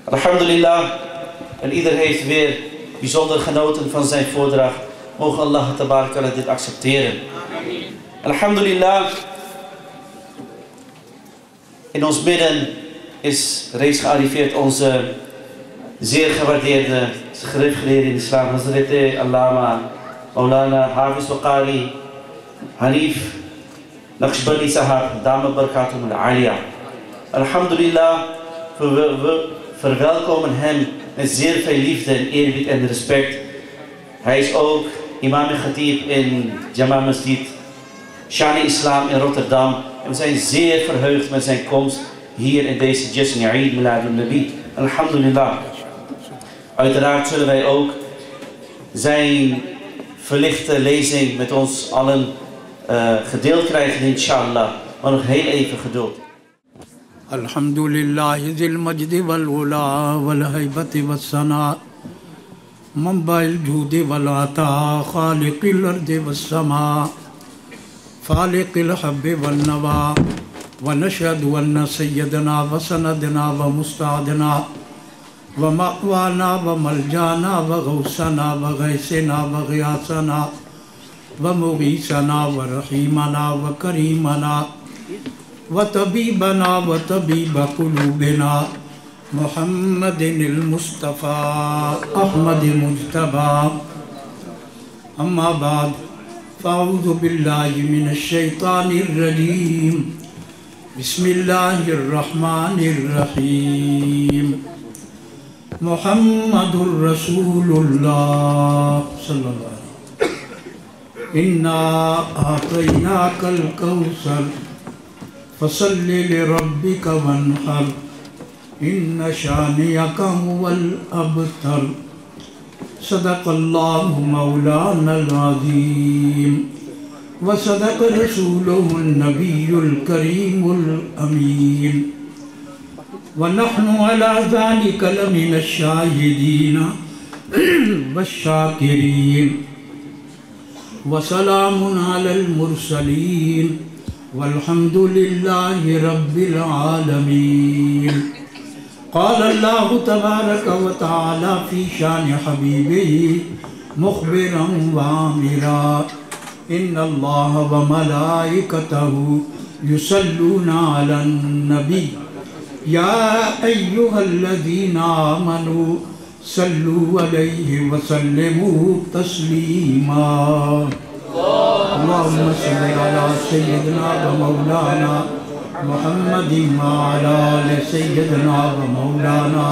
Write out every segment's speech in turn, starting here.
Alhamdulillah, en ieder heeft weer bijzonder genoten van zijn voordracht. Mogen Allah tabarakalla dit accepteren. Alhamdulillah, in ons midden is reeds gearriveerd onze zeer gewaardeerde schriftgeleerde in de islam, Hazrat Allama Maulana Hafiz wa Qari Hanif Naqshbandi Sahab, Dama Barakatum al-Aliyah. Alhamdulillah, we verwelkomen hem met zeer veel liefde en eerbied en respect. Hij is ook imam en khatib in Jama Masjid Shani Islam in Rotterdam. En we zijn zeer verheugd met zijn komst hier in deze Jasn Eid Miladun Nabi. Alhamdulillah. Uiteraard zullen wij ook zijn verlichte lezing met ons allen gedeeld krijgen, inshallah. Maar nog heel even geduld. Alhamdulillah zil majdi wal ula wal haybati was sana manba'il judi wal ata khaliqil ardi was sama faliqil habbi wal nawa wa nashhadu anna sayyidina wa sanadina wa musta'adina wa ma'wana wa maljana wa ghawsana wa ghaysina wa ghiyasana wa mughisana wa rahimana wa karimana وطبيبنا وطبيب قلوبنا محمد المصطفى أحمد مجتبى أما بعد فأعوذ بالله من الشيطان الرجيم بسم الله الرحمن الرحيم محمد رسول الله صلى الله عليه وسلم إنا أعطيناك الكوثر فصل لربك وانحر إن شانئك هو الأبتر صدق الله مولانا العظيم وصدق رسوله النبي الكريم الأمين ونحن على ذلك لمن الشاهدين والشاكرين وسلام على المرسلين والحمد لله رب العالمين. قال الله تبارك وتعالى في شان حبيبه مخبرا وآمرا إن الله وملائكته يصلون على النبي يا أيها الذين آمنوا صلوا عليه وسلموا تسليما. اللهم صل على سيدنا ومولانا محمد وعلى آل سيدنا ومولانا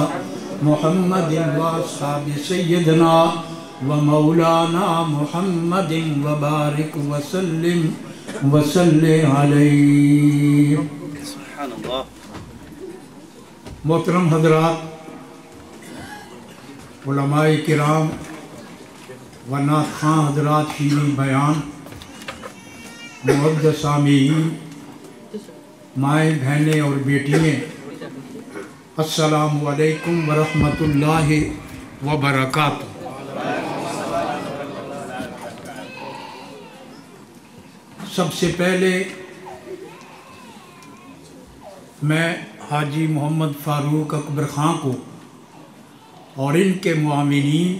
محمد وأصحاب سيدنا ومولانا محمد وبارك وسلم وصل عليه. سبحان اللہ. محترم حضرات، علماء کرام و نعت خواں حضرات، شیریں بیان، معزز سامعین، مائیں بہنیں اور بیٹیاں، السلام علیکم ورحمۃ اللہ وبرکاتہ. سب سے پہلے میں حاجی محمد فاروق اکبر خان کو اور ان کے معاونین،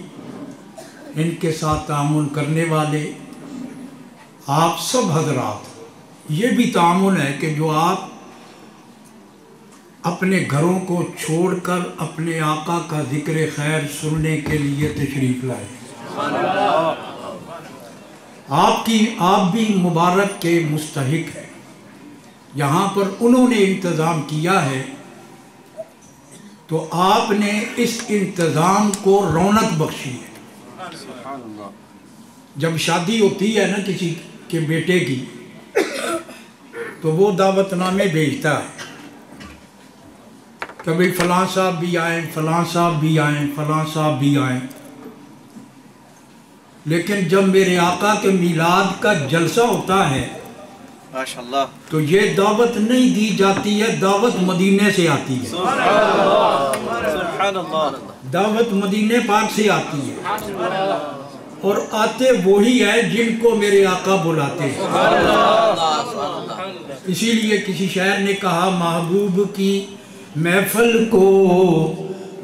ان کے ساتھ تعاون کرنے والے آپ سب حضرات، یہ بھی تعاون ہے کہ جو آپ اپنے گھروں کو چھوڑ کر اپنے آقا کا ذکر خیر سننے کے لیے تشریف لائے. آپ بھی مبارک کے مستحق ہیں. یہاں پر انہوں نے انتظام کیا ہے تو آپ نے اس انتظام کو رونق بخشی ہے. جب شادی ہوتی ہے نا کسی کے بیٹے کی تو وہ دعوت نامے بھیجتا ہے کہ بھئی فلاں صاحب بھی آئیں، فلاں صاحب بھی آئیں، فلاں صاحب بھی آئیں. لیکن جب میرے آقا کے میلاد کا جلسہ ہوتا ہے ماشاءاللہ تو یہ دعوت نہیں دی جاتی ہے، دعوت مدینے سے آتی ہے. سبحان اللہ. دعوت مدینے پاک سے آتی ہے اور آتے وہی ہے جن کو میرے آقا بلاتے ہیں. اسی لیے کسی شاعر نے کہا محبوب کی محفل کو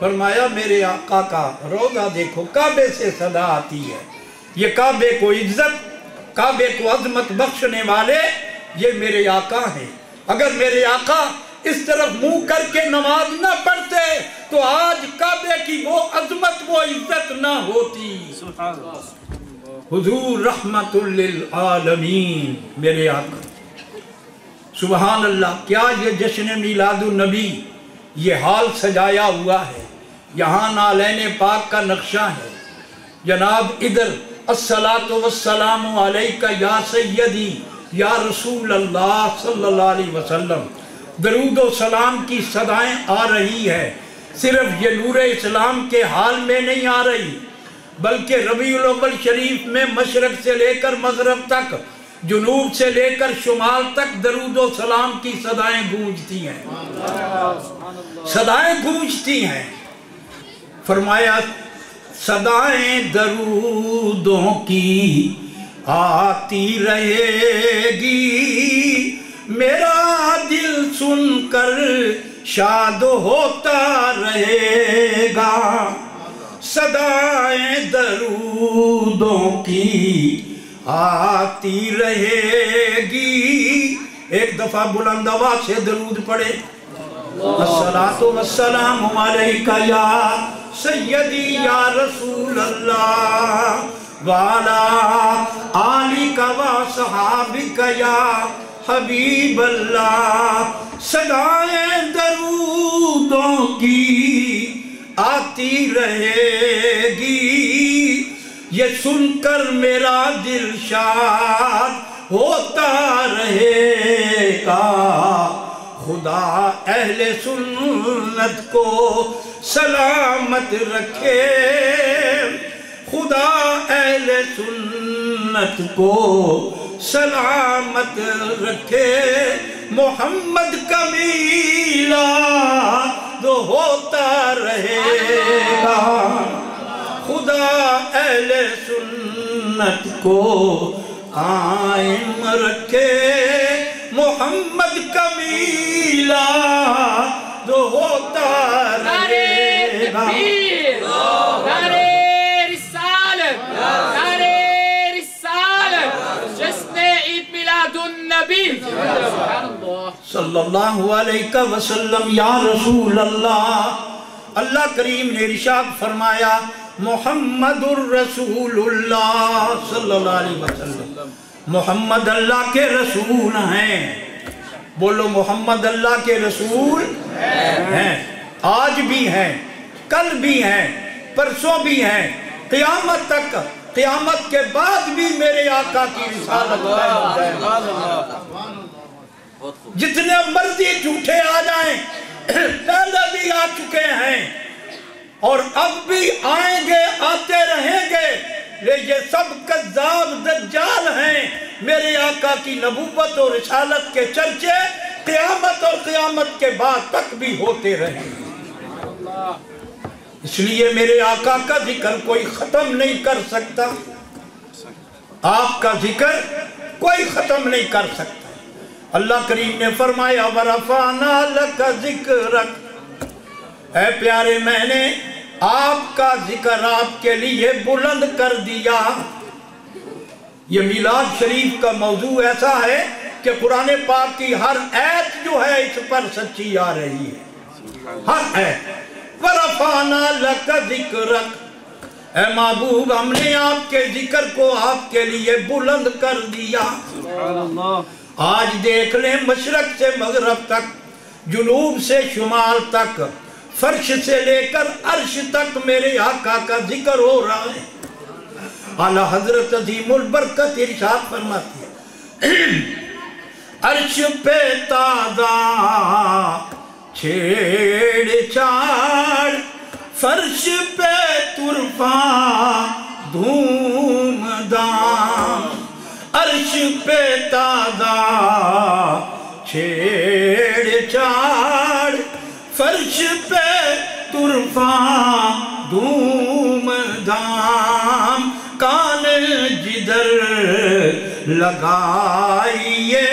فرمایا میرے آقا کا روضہ دیکھو، کعبے سے صدا آتی ہے، یہ کعبے کو عزت، کعبے کو عظمت بخشنے والے یہ میرے آقا ہیں۔ اگر میرے آقا اس طرف منہ کر کے نماز نہ پڑھتے تو آج کعبے کی وہ عظمت وہ عزت نہ ہوتی۔ حضور رحمت للعالمین میرے آقا، سبحان اللہ۔ کیا یہ جشن میلاد النبی یہ حال سجایا ہوا ہے، یہاں نالین پاک کا نقشہ ہے جناب۔ ادھر الصلاۃ والسلام علیکہ یا سیدی یا رسول اللہ صلی اللہ علیہ وسلم، درود و سلام کی صدائیں آ رہی ہے۔ صرف یہ نور اسلام کے حال میں نہیں آ رہی، بلکہ ربیع الاول شریف میں مشرق سے لے کر مغرب تک، جنوب سے لے کر شمال تک درود و سلام کی صدائیں گونجتی ہیں، صدائیں گونجتی ہیں۔ فرمایا صدائیں درودوں کی آتی رہے گی، میرا دل سن کر شاد ہوتا رہے گا۔ صدائیں درودوں کی آتی رہے گی، ایک دفعہ بلند آواز سے درود پڑھے۔ الصلاۃ والسلام علیکہ یا سیدی یا رسول اللہ وعلا آلکہ وصحابکہ یا حبیب اللہ۔ صدائیں درودوں کی آتی رہے گی، یہ سن کر میرا دل شاد ہوتا رہے گا۔ خدا اہل سنت کو سلامت رکھے، خدا اہل سنت کو سلامت رکھے۔ محمد کا میلاد ہوتا رہے گا، خدا اہل سنت کو قائم رکھے۔ محمد کا میلاد ہوتا رہے گا۔ نعرے رسالت، نعرے رسالت، جشن عید میلاد النبی صلی اللہ علیہ وسلم۔ یا رسول اللہ، اللہ کریم نے ارشاد فرمایا محمد الرسول اللہ صلی اللہ علیہ وسلم، محمد اللہ کے رسول ہیں۔ بولو محمد اللہ کے رسول ہیں، آج بھی ہیں، کل بھی ہیں، پرسوں بھی ہیں، قیامت تک، قیامت کے بعد بھی میرے آقا کی رسالت ہے۔ جتنے مرضی جھوٹے آ جائیں، پہلے بھی آ چکے ہیں اور اب بھی آئیں گے، آتے رہیں گے، یہ سب کذاب دجال ہیں۔ میرے آقا کی نبوت اور رسالت کے چرچے قیامت اور قیامت کے بعد تک بھی ہوتے رہیں گے۔ اس لیے میرے آقا کا ذکر کوئی ختم نہیں کر سکتا، آپ کا ذکر کوئی ختم نہیں کر سکتا۔ اللہ کریم نے فرمایا وَرَفَعْنَا لَكَ ذِكْرَكَ، اے پیارے میں نے آپ کا ذکر آپ کے لیے بلند کر دیا۔ یہ میلاد شریف کا موضوع ایسا ہے کہ قرآن پاک کی ہر آیت جو ہے اس پر سچی آ رہی ہے، ہر آیت۔ وَرَفَعْنَا لَكَ ذِكْرَكَ، اے محبوب ہم نے آپ کے ذکر کو آپ کے لیے بلند کر دیا۔ آج دیکھ لیں مشرق سے مغرب تک، جنوب سے شمال تک، فرش سے لے کر عرش تک میرے آقا کا ذکر ہو رہا ہے۔ اعلیٰ حضرت عظیم البرکت ارشاد فرماتے ہیں عرش پہ تازہ چھیڑ چھاڑ، فرش پہ طرفاں دھوم دام، عرش پہ تازہ چھیڑ چھاڑ، فرش پہ طرفاں دھوم دام، کان جدھر لگائیے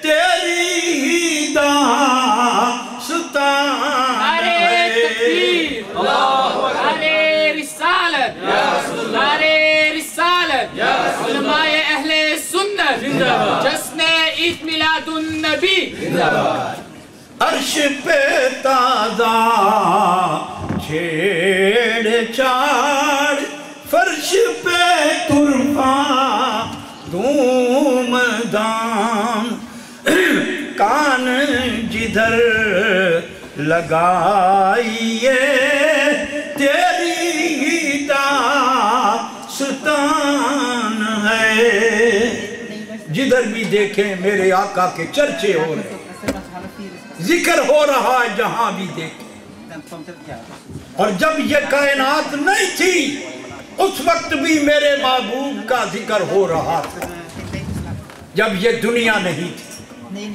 تیری ہی داستان ہے۔ جشن عید میلاد النبی عرش پہ تازہ چھیڑ چھاڑ فرش پہ ترفا دھوم دھام کان جدھر لگائیے تیری داستان ہے. جدھر بھی دیکھیں میرے آقا کے چرچے ہو رہے ہیں، ذکر ہو رہا ہے جہاں بھی دیکھیں. اور جب یہ کائنات نہیں تھی اس وقت بھی میرے محبوب کا ذکر ہو رہا تھا. جب یہ دنیا نہیں تھی،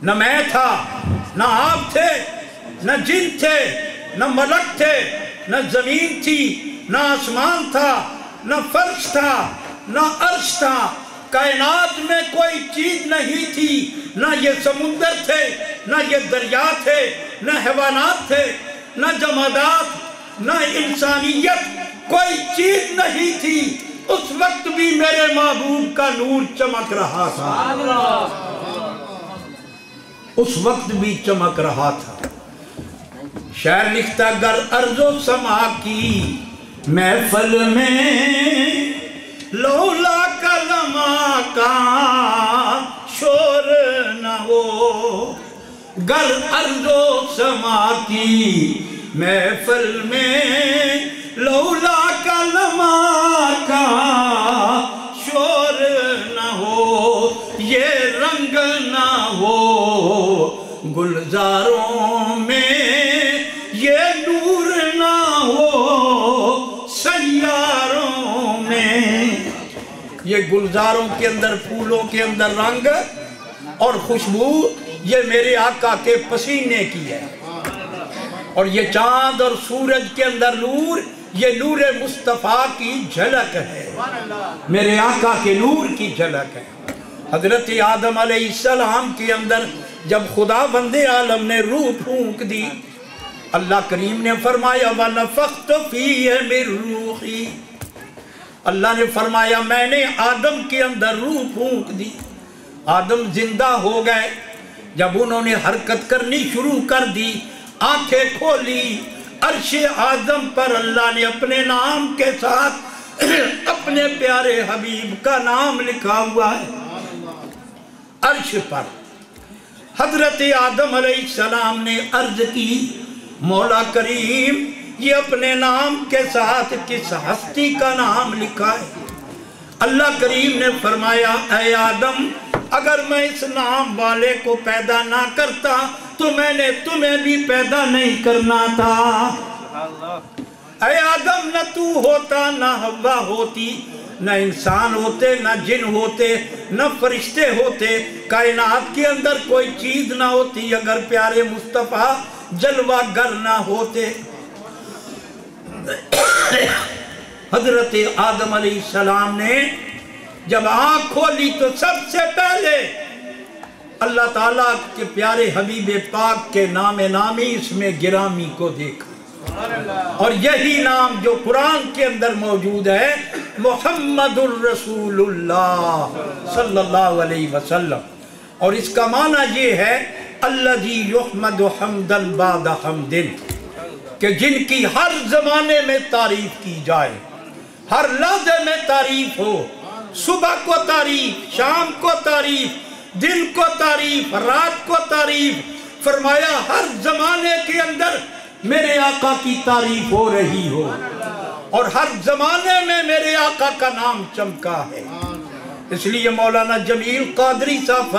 نہ میں تھا، نہ آپ تھے، نہ جن تھے، نہ ملک تھے، نہ زمین تھی، نہ آسمان تھا، نہ فرش تھا، نہ عرش تھا. کائنات میں کوئی چیز نہیں تھی، نہ یہ سمندر تھے، نہ یہ دریا تھے، نہ حیوانات تھے، نہ جمادات، نہ انسانیت، کوئی چیز نہیں تھی. اس وقت بھی میرے محبوب کا نور چمک رہا تھا، اس وقت بھی چمک رہا تھا. شاعر لکھتا گر ارض و سما کی محفل میں لولا کلمہ کا شور نہ ہو. گر ارض و سما کی محفل میں لولا کلمہ کا شور نہ ہو. یہ رنگ نہ ہو گلزاروں میں، یہ نور نہ ہو سیاروں میں. یہ گلزاروں کے اندر، پھولوں کے اندر رنگ اور خوشبو یہ میرے آقا کے پسینے کی ہے. اور یہ چاند اور سورج کے اندر نور، یہ نور مصطفیٰ کی جھلک ہے، میرے آقا کے نور کی جھلک ہے. حضرت آدم علیہ السلام کے اندر جب خدا بند عالم نے روح پھونک دی، اللہ کریم نے فرمایا وَنَفَخْتُ فِيهِ مِن رُوحِي. اللہ نے فرمایا میں نے آدم کے اندر روح پھونک دی. آدم زندہ ہو گئے. جب انہوں نے حرکت کرنی شروع کر دی، آنکھیں کھولی، عرش اعظم پر اللہ نے اپنے نام کے ساتھ اپنے پیارے حبیب کا نام لکھا ہوا ہے. عرش پر حضرت آدم علیہ السلام نے عرض کی مولا کریم یہ اپنے نام کے ساتھ کس ہستی کا نام لکھا ہے؟ اللہ کریم نے فرمایا اے آدم اگر میں اس نام والے کو پیدا نہ کرتا تو میں نے تمہیں بھی پیدا نہیں کرنا تھا. اے آدم نہ تو ہوتا، نہ حوا ہوتی، نہ انسان ہوتے، نہ جن ہوتے، نہ فرشتے ہوتے، کائنات کے اندر کوئی چیز نہ ہوتی اگر پیارے مصطفیٰ جلوہ گر نہ ہوتے. حضرت آدم علیہ السلام نے جب آنکھ کھولی تو سب سے پہلے اللہ تعالیٰ کے پیارے حبیب پاک کے نام نامی اس میں گرامی کو دیکھا. اور یہی نام جو قرآن کے اندر موجود ہے محمد الرسول اللہ صلی اللہ علیہ وسلم. اور اس کا معنی یہ ہے الذی یحمد حمدا بعد حمد، کہ جن کی ہر زمانے میں تعریف کی جائے، ہر لحظے میں تعریف ہو، صبح کو تعریف، شام کو تعریف، دن کو تعریف، رات کو تعریف. فرمایا ہر زمانے کے اندر میرے آقا کی تعریف ہو رہی ہو، اور ہر زمانے میں میرے آقا کا نام چمکا ہے. اس لیے مولانا جمیل قادری صاحب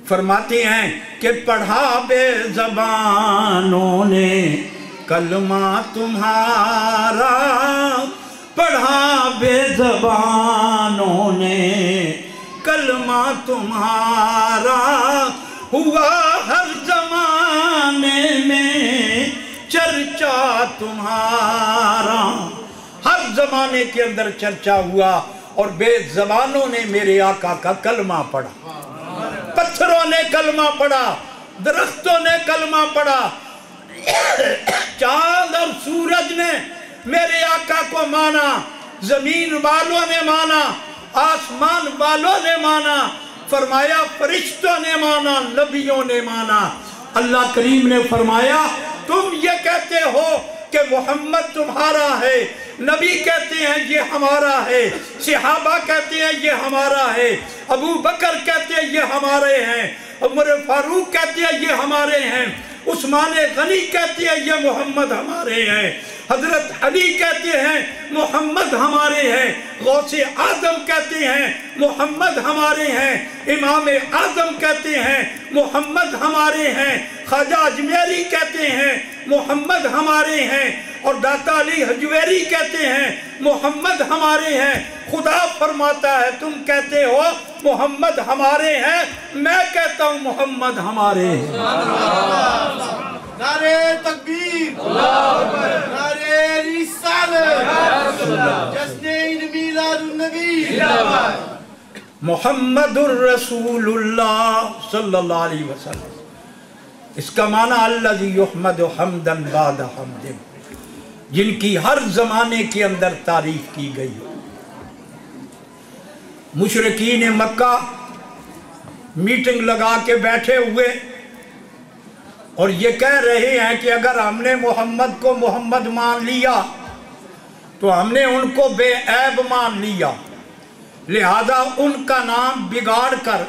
فرماتے ہیں کہ پڑھا بے زبانوں نے کلمہ تمہارا، پڑھا بے زبانوں نے کلمہ تمہارا، ہوا ہر زمانے میں چرچا تمہارا. ہر زمانے کے اندر چرچا ہوا اور بے زبانوں نے میرے آقا کا کلمہ پڑھا. پتھروں نے کلمہ پڑھا، درختوں نے کلمہ پڑھا، چاند اور سورج نے میرے آقا کو مانا، زمین والوں نے مانا، آسمان والوں نے مانا، فرمایا فرشتوں نے مانا، نبیوں نے مانا۔ اللہ کریم نے فرمایا تم یہ کہتے ہو کہ محمد تمہارا ہے، نبی کہتے ہیں یہ ہمارا ہے، صحابہ کہتے ہیں یہ ہمارا ہے، ابو بکر کہتے ہیں یہ ہمارے ہیں، عمر فاروق کہتے ہیں یہ ہمارے ہیں، عثمان غنی کہتے ہیں یہ محمد ہمارے ہیں، حضرت علی کہتے ہیں محمد ہمارے ہیں، غوث اعظم کہتے ہیں محمد ہمارے ہیں، امام اعظم کہتے ہیں محمد ہمارے ہیں، خواجہ اجمیری کہتے ہیں محمد ہمارے ہیں، اور داتا علی حجویری کہتے ہیں محمد ہمارے ہیں۔ خدا فرماتا ہے تم کہتے ہو محمد ہمارے ہیں، میں کہتا ہوں محمد ہمارے ہیں۔ نعرہ تکبیر، نعرہ رسالت، جشن عید میلاد النبی، محمد الرسول اللہ صلی اللہ علیہ وسلم۔ اس کا معنی الذی یحمد حمدا بعد حمد، جن کی ہر زمانے کے اندر تعریف کی گئی۔ مشرکین مکہ میٹنگ لگا کے بیٹھے ہوئے اور یہ کہہ رہے ہیں کہ اگر ہم نے محمد کو محمد مان لیا تو ہم نے ان کو بے عیب مان لیا، لہذا ان کا نام بگاڑ کر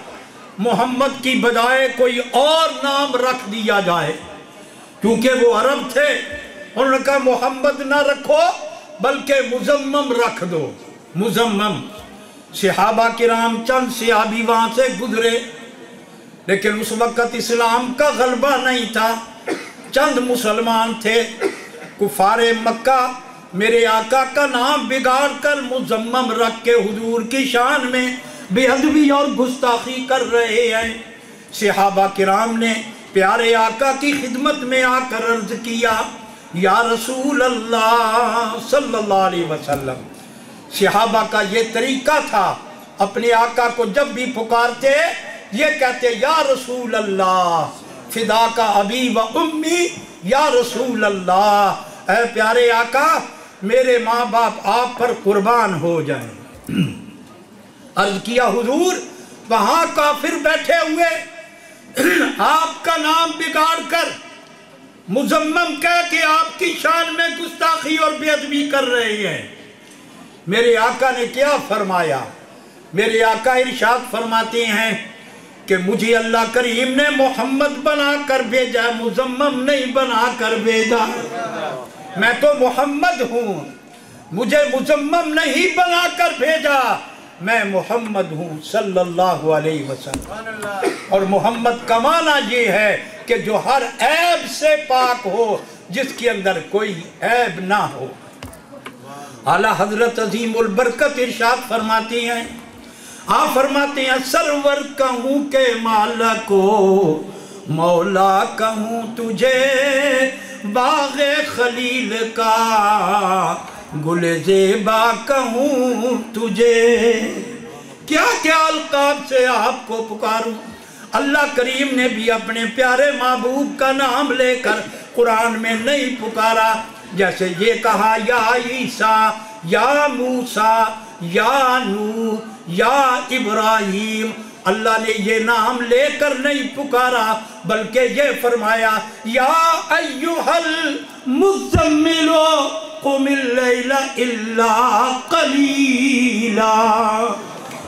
محمد کی بجائے کوئی اور نام رکھ دیا جائے، کیونکہ وہ عرب تھے۔ انہوں نے کہا محمد نہ رکھو بلکہ مزمم رکھ دو، مزمم۔ صحابہ کرام چند صحابی وہاں سے گزرے، لیکن اس وقت اسلام کا غلبہ نہیں تھا، چند مسلمان تھے۔ کفار مکہ میرے آقا کا نام بگاڑ کر مزمم رکھ کے حضور کی شان میں بے ادبی اور گستاخی کر رہے ہیں۔ صحابہ کرام نے پیارے آقا کی خدمت میں آ کر عرض کیا یا رسول اللہ صلی اللہ علیہ وسلم۔ صحابہ کا یہ طریقہ تھا، اپنے آقا کو جب بھی پکارتے یہ کہتے یا رسول اللہ، فدا کا ابی و امی، یا رسول اللہ، اے پیارے آقا میرے ماں باپ آپ پر قربان ہو جائیں۔ عرض کیا حضور وہاں کافر بیٹھے ہوئے آپ کا نام بگاڑ کر مزمم کہہ کہ آپ کی شان میں گستاخی اور بے ادبی کر رہے ہیں۔ میرے آقا نے کیا فرمایا؟ میرے آقا ارشاد فرماتے ہیں کہ مجھے اللہ کریم نے محمد بنا کر بھیجا، مزمم نہیں بنا کر بھیجا۔ میں تو محمد ہوں، مجھے مزمم نہیں بنا کر بھیجا، میں محمد ہوں صلی اللہ علیہ وسلم۔ اور محمد کا معنی یہ ہے کہ جو ہر عیب سے پاک ہو، جس کے اندر کوئی عیب نہ ہو۔ اعلیٰ حضرت عظیم البرکت ارشاد فرماتی ہیں، آپ فرماتے ہیں سرور کہوں کہ مالک و مولا کہوں تجھے، باغ خلیل کا گل زیبا کہوں تجھے۔ کیا کیا القاب سے آپ کو پکاروں۔ اللہ کریم نے بھی اپنے پیارے محبوب کا نام لے کر قرآن میں نہیں پکارا، جیسے یہ کہا یا عیسیٰ، یا موسیٰ، یا نوح، یا ابراہیم۔ اللہ نے یہ نام لے کر نہیں پکارا، بلکہ یہ فرمایا یا ایھا المزمل قم اللیل الا قلیلا،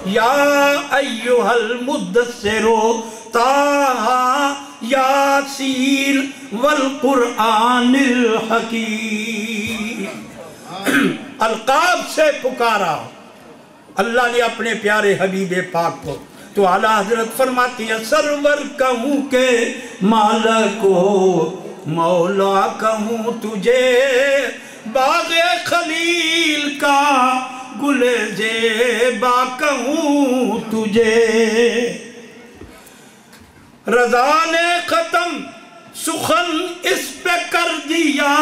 یا ایھا المدثر طٰہٰ یاسین والقرآن الحکیم۔ القاب سے پکارا اللہ نے اپنے پیارے حبیب پاک کو، تو اعلیٰ حضرت فرماتی ہے سرور کہوں کہ مالک و مولا کہوں تجھے، باغ خلیل کا گل زیبا کہوں تجھے۔ رضا نے ختم سخن اس پہ کر دیا،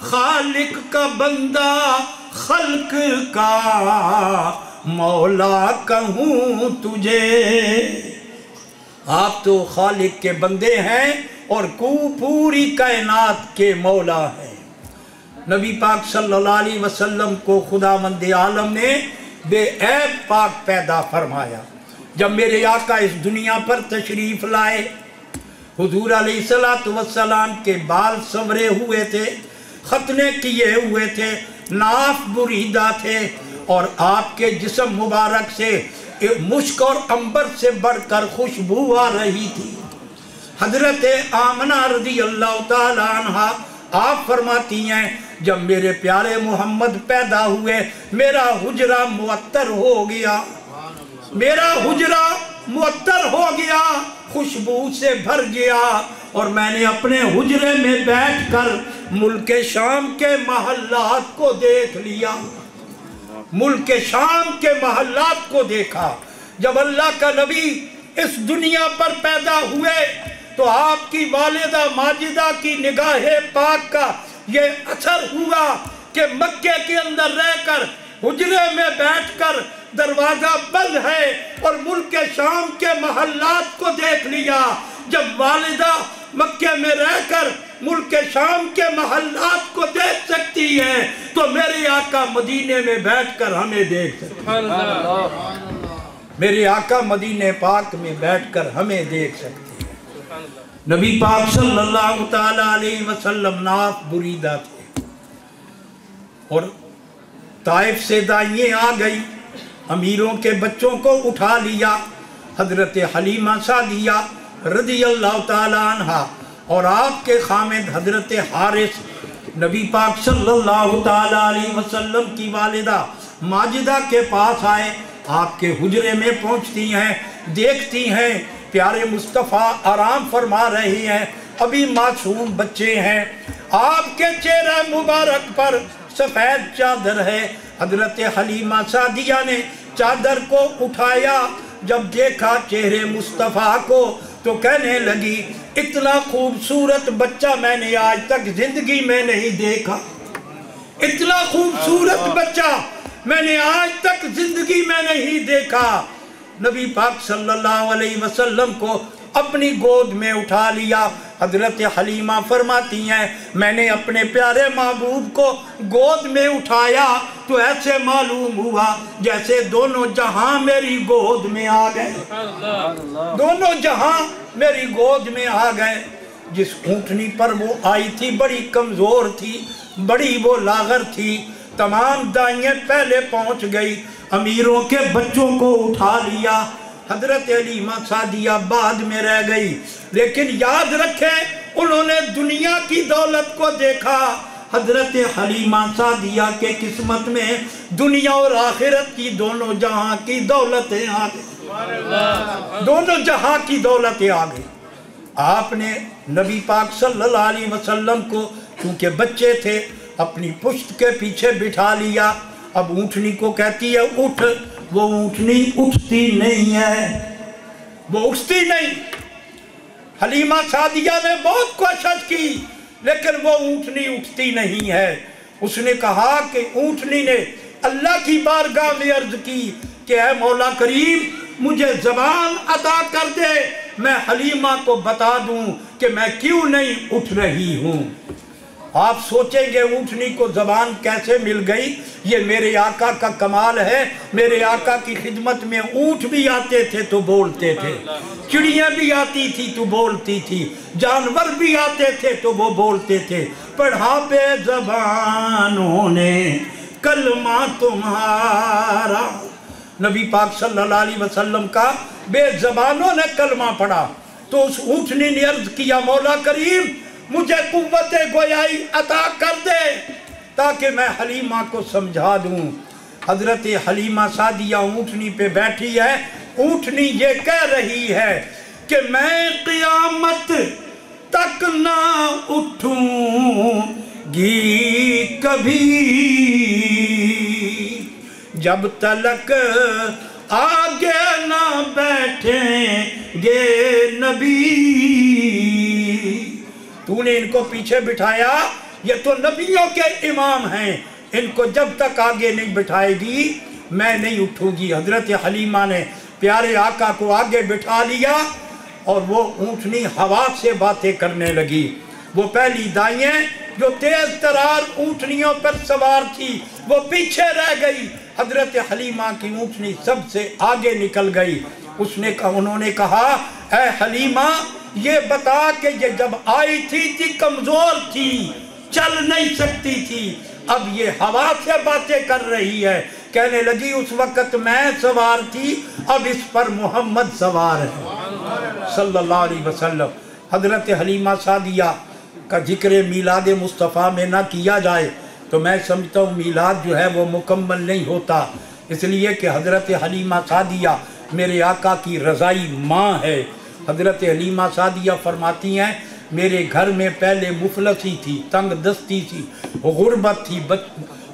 خالق کا بندہ خلق کا مولا کہوں تجھے۔ آپ تو خالق کے بندے ہیں اور پوری کائنات کے مولا ہیں۔ نبی پاک صلی اللہ علیہ وسلم کو خداوند عالم نے بے عیب پاک پیدا فرمایا۔ جب میرے آقا اس دنیا پر تشریف لائے، حضور علیہ السلام کے بال سنورے ہوئے تھے، ختنے کیے ہوئے تھے، ناف بریدہ تھے، اور آپ کے جسم مبارک سے مشک اور عنبر سے بڑھ کر خوشبو آ رہی تھی۔ حضرت آمنہ رضی اللہ تعالیٰ عنہ آپ فرماتی ہیں جب میرے پیارے محمد پیدا ہوئے میرا حجرہ معطر ہو گیا، میرا حجرہ معطر ہو گیا، خوشبو سے بھر گیا، اور میں نے اپنے حجرے میں بیٹھ کر ملک شام کے محلات کو دیکھ لیا، ملک شام کے محلات کو دیکھا۔ جب اللہ کا نبی اس دنیا پر پیدا ہوئے تو آپ کی والدہ ماجدہ کی نگاہ پاک کا یہ اثر ہوا کہ مکے کے اندر رہ کر حجرے میں بیٹھ کر دروازہ بند ہے اور ملک شام کے محلات کو دیکھ لیا۔ جب والدہ مکے میں رہ کر ملک شام کے محلات کو دیکھ سکتی ہے تو میرے آقا مدینے میں بیٹھ کر ہمیں دیکھ سکتے ہیں، میرے آقا مدینے پاک میں بیٹھ کر ہمیں دیکھ سکتے ہیں۔ نبی پاک صلی اللہ تعالیٰ علیہ وسلم ناف بریدہ تھے، اور طائف سے دائیں آ گئی، امیروں کے بچوں کو اٹھا لیا، حضرت حلیمہ سعدیہ رضی اللہ تعالیٰ عنہ اور آپ کے خامد حضرت حارث نبی پاک صلی اللہ تعالیٰ علیہ وسلم کی والدہ ماجدہ کے پاس آئے، آپ کے حجرے میں پہنچتی ہیں، دیکھتی ہیں پیارے مصطفیٰ آرام فرما رہی ہیں، ابھی معصوم بچے ہیں، آپ کے چہرہ مبارک پر سفید چادر ہے۔ حضرت حلیمہ سعدیہ نے چادر کو اٹھایا، جب دیکھا چہرے مصطفیٰ کو تو کہنے لگی اتنا خوبصورت بچہ میں نے آج تک زندگی میں نہیں دیکھا، اتنا خوبصورت بچہ میں نے آج تک زندگی میں نہیں دیکھا۔ نبی پاک صلی اللہ علیہ وسلم کو اپنی گود میں اٹھا لیا۔ حضرت حلیمہ فرماتی ہیں میں نے اپنے پیارے محبوب کو گود میں اٹھایا تو ایسے معلوم ہوا جیسے دونوں جہاں میری گود میں آ گئے، دونوں جہاں میری گود میں آ گئے۔ جس اونٹنی پر وہ آئی تھی بڑی کمزور تھی، بڑی وہ لاغر تھی، تمام دائیں پہلے پہنچ گئی، امیروں کے بچوں کو اٹھا لیا، حضرت حلیمہ سعدیہ بعد میں رہ گئی۔ لیکن یاد رکھیں انہوں نے دنیا کی دولت کو دیکھا، حضرت حلیمہ سعدیہ کے قسمت میں دنیا اور آخرت کی دونوں جہاں کی دولتیں آ گئی، دونوں جہاں کی دولتیں آ گئی۔ آپ نے نبی پاک صلی اللہ علیہ وسلم کو چونکہ بچے تھے اپنی پشت کے پیچھے بٹھا لیا۔ اب اونٹنی کو کہتی ہے اٹھ، وہ اونٹنی اٹھتی نہیں ہے، وہ اٹھتی نہیں۔ حلیمہ سعدیہ نے بہت کوشش کی لیکن وہ اونٹنی اٹھتی نہیں ہے۔ اس نے کہا کہ اونٹنی نے اللہ کی بارگاہ میں عرض کی کہ اے مولا کریم مجھے زبان عطا کر دے، میں حلیمہ کو بتا دوں کہ میں کیوں نہیں اٹھ رہی ہوں۔ آپ سوچیں گے اونٹنی کو زبان کیسے مل گئی؟ یہ میرے آقا کا کمال ہے۔ میرے آقا کی خدمت میں اونٹ بھی آتے تھے تو بولتے تھے، چڑیاں بھی آتی تھی تو بولتی تھی، جانور بھی آتے تھے تو وہ بولتے تھے۔ پڑھا بے زبانوں نے کلمہ تمہارا، نبی پاک صلی اللہ علیہ وسلم کا بے زبانوں نے کلمہ پڑھا تو اس اونٹنی نے عرض کیا مولا کریم مجھے قوت گویائی عطا کر دے تاکہ میں حلیمہ کو سمجھا دوں۔ حضرت حلیمہ سعدیہ اونٹنی پہ بیٹھی ہے، اونٹنی یہ کہہ رہی ہے کہ میں قیامت تک نہ اٹھوں گی کبھی جب تلک آگے نہ بیٹھیں گے نبی۔ تو نے ان کو پیچھے بٹھایا، یہ تو نبیوں کے امام ہیں، ان کو جب تک آگے نہیں بٹھائے گی میں نہیں اٹھوں گی۔ حضرت حلیمہ نے پیارے آقا کو آگے بٹھا لیا اور وہ اونٹنی ہوا سے باتیں کرنے لگی۔ وہ پہلی دائیں جو تیز ترار اونٹنیوں پر سوار تھی وہ پیچھے رہ گئی، حضرت حلیمہ کی اونٹنی سب سے آگے نکل گئی. انہوں نے کہا اے حلیمہ یہ بتا کہ یہ جب آئی تھی کمزور تھی، چل نہیں سکتی تھی، اب یہ ہوا سے باتیں کر رہی ہے. کہنے لگی اس وقت میں سوار تھی، اب اس پر محمد سوار ہے صلی اللہ علیہ وسلم. حضرت حلیمہ سعدیہ کا ذکر میلاد مصطفیٰ میں نہ کیا جائے تو میں سمجھتا ہوں میلاد جو ہے وہ مکمل نہیں ہوتا، اس لیے کہ حضرت حلیمہ سعدیہ میرے آقا کی رضائی ماں ہے. حضرت حلیمہ سعدیہ فرماتی ہیں میرے گھر میں پہلے مفلسی تھی، تنگ دستی تھی، غربت تھی،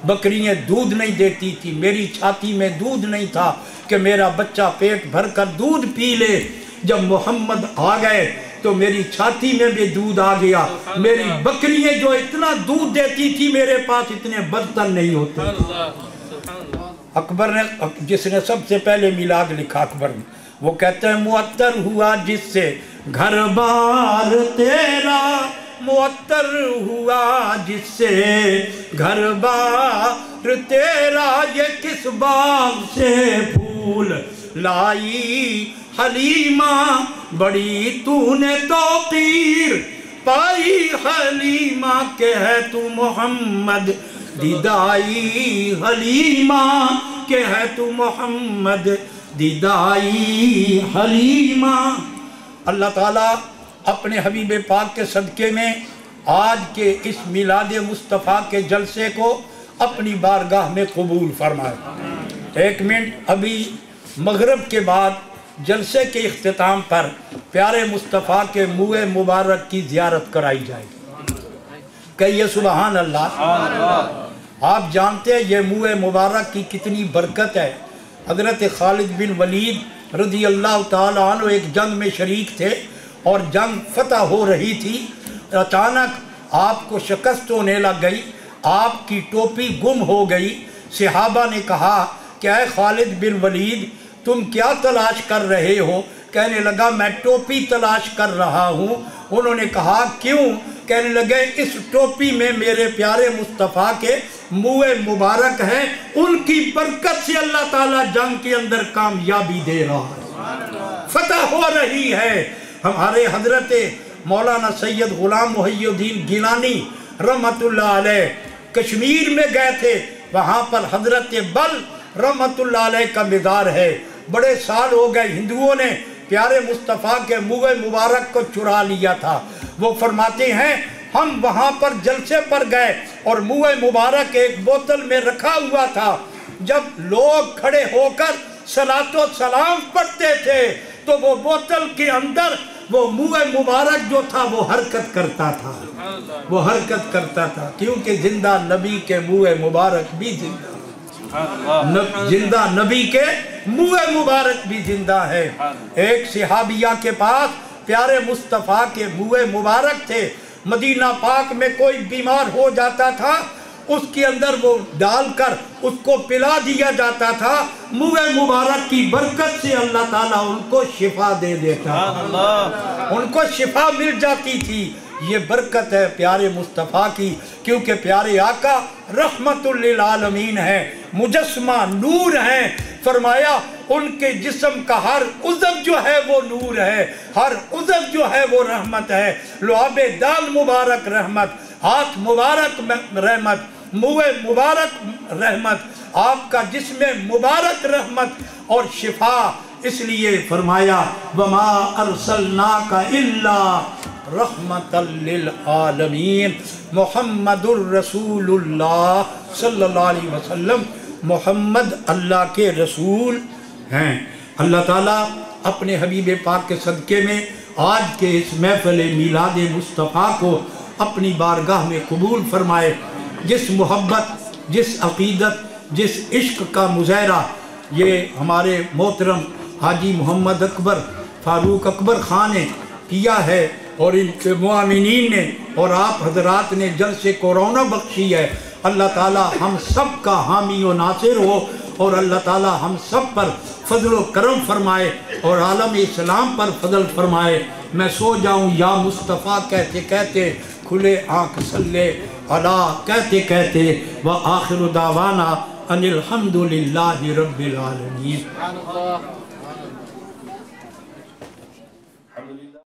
بکریاں دودھ نہیں دیتی تھی، میری چھاتی میں دودھ نہیں تھا کہ میرا بچہ پیٹ بھر کر دودھ پی لے. جب محمد آ گئے تو میری چھاتی میں بھی دودھ آ گیا. میری بکریاں جو اتنا دودھ دیتی تھی میرے پاس اتنے برتن نہیں ہوتے. اکبر نے، جس نے سب سے پہلے میلاد لکھا اکبر نے، وہ کہتے ہیں معطر ہوا جس سے گھر بار تیرا، معطر ہوا جس سے گھر بار تیرا، یہ کس باغ سے پھول لائی حلیمہ، بڑی تو نے توقیر پائی حلیمہ کہ ہے تو محمد دیدائی، حلیمہ کہ ہے تو محمد دیدائی حلیمہ. اللہ تعالیٰ اپنے حبیب پاک کے صدقے میں آج کے اس میلاد مصطفیٰ کے جلسے کو اپنی بارگاہ میں قبول فرمائے. ایک منٹ، ابھی مغرب کے بعد جلسے کے اختتام پر پیارے مصطفیٰ کے منہ مبارک کی زیارت کرائی جائے گی. کہیے سبحان اللہ. آپ جانتے ہیں یہ منہ مبارک کی کتنی برکت ہے. حضرت خالد بن ولید رضی اللہ تعالیٰ عنہ ایک جنگ میں شریک تھے اور جنگ فتح ہو رہی تھی. اچانک آپ کو شکست ہونے لگ گئی، آپ کی ٹوپی گم ہو گئی. صحابہ نے کہا کہ اے خالد بن ولید تم کیا تلاش کر رہے ہو؟ کہنے لگا میں ٹوپی تلاش کر رہا ہوں. انہوں نے کہا کیوں؟ کہنے لگے اس ٹوپی میں میرے پیارے مصطفیٰ کے منہ مبارک ہے، ان کی برکت سے اللہ تعالیٰ جنگ کے اندر کامیابی دے رہا ہے، فتح ہو رہی ہے. ہمارے حضرت مولانا سید غلام محی الدین گیلانی رحمت اللہ علیہ کشمیر میں گئے تھے، وہاں پر حضرت بل رحمت اللہ علیہ کا مزار ہے. بڑے سال ہو گئے ہندوؤں نے پیارے مصطفیٰ کے منہ مبارک کو چرا لیا تھا. وہ فرماتے ہیں ہم وہاں پر جلسے پر گئے اور منہ مبارک ایک بوتل میں رکھا ہوا تھا. جب لوگ کھڑے ہو کر صلاۃ و سلام پڑھتے تھے تو وہ بوتل کے اندر وہ منہ مبارک جو تھا وہ حرکت کرتا تھا، وہ حرکت کرتا تھا، کیونکہ زندہ نبی کے منہ مبارک بھی زندہ نبی کے منہ مبارک بھی زندہ ہے. ایک صحابیہ کے پاس پیارے مصطفیٰ کے منہ مبارک تھے. مدینہ پاک میں کوئی بیمار ہو جاتا تھا اس کے اندر وہ ڈال کر اس کو پلا دیا جاتا تھا. منہ مبارک کی برکت سے اللہ تعالیٰ ان کو شفا دے دیتا تھا، ان کو شفا مل جاتی تھی. یہ برکت ہے پیارے مصطفیٰ کی، کیونکہ پیارے آقا رحمت للعالمین ہے، مجسمہ نور ہیں. فرمایا ان کے جسم کا ہر عضو جو ہے وہ نور ہے، ہر عضو جو ہے وہ رحمت ہے. لعاب دال مبارک رحمت، ہاتھ مبارک رحمت، منہ مبارک رحمت، آپ کا جسم مبارک رحمت اور شفا. اس لیے فرمایا وَمَا أَرْسَلْنَاكَ إِلَّا رَحْمَةً لِلْعَالَمِينَ. محمد الرسول اللہ صلی اللہ علیہ وسلم، محمد اللہ کے رسول ہیں. اللہ تعالیٰ اپنے حبیب پاک کے صدقے میں آج کے اس محفل میلاد مصطفیٰ کو اپنی بارگاہ میں قبول فرمائے. جس محبت، جس عقیدت، جس عشق کا مظاہرہ یہ ہمارے محترم حاجی محمد اکبر فاروق اکبر خان نے کیا ہے اور ان کے معاونین نے اور آپ حضرات نے جلسے کو رونق بخشی ہے. اللہ تعالیٰ ہم سب کا حامی و ناصر ہو اور اللہ تعالیٰ ہم سب پر فضل و کرم فرمائے اور عالم اسلام پر فضل فرمائے. میں سو جاؤں یا مصطفیٰ کہتے کہتے، کھلے آنکھ صلی علی کہتے کہتے، وآخر دعوانا ان الحمد للہ رب العالمین.